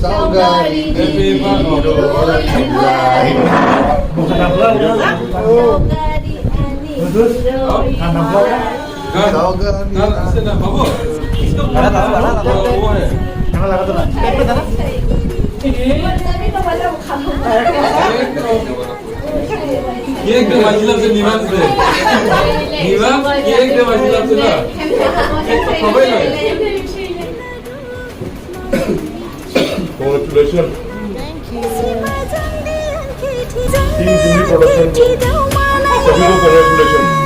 Saugari Bukan nambah udah. Terus nambah ya. ये एकदम अजीब से निवास है निवास ये एकदम अजीब से ना एक तो खबर है Congratulations. Team Jimmy Production. सभी को congratulations.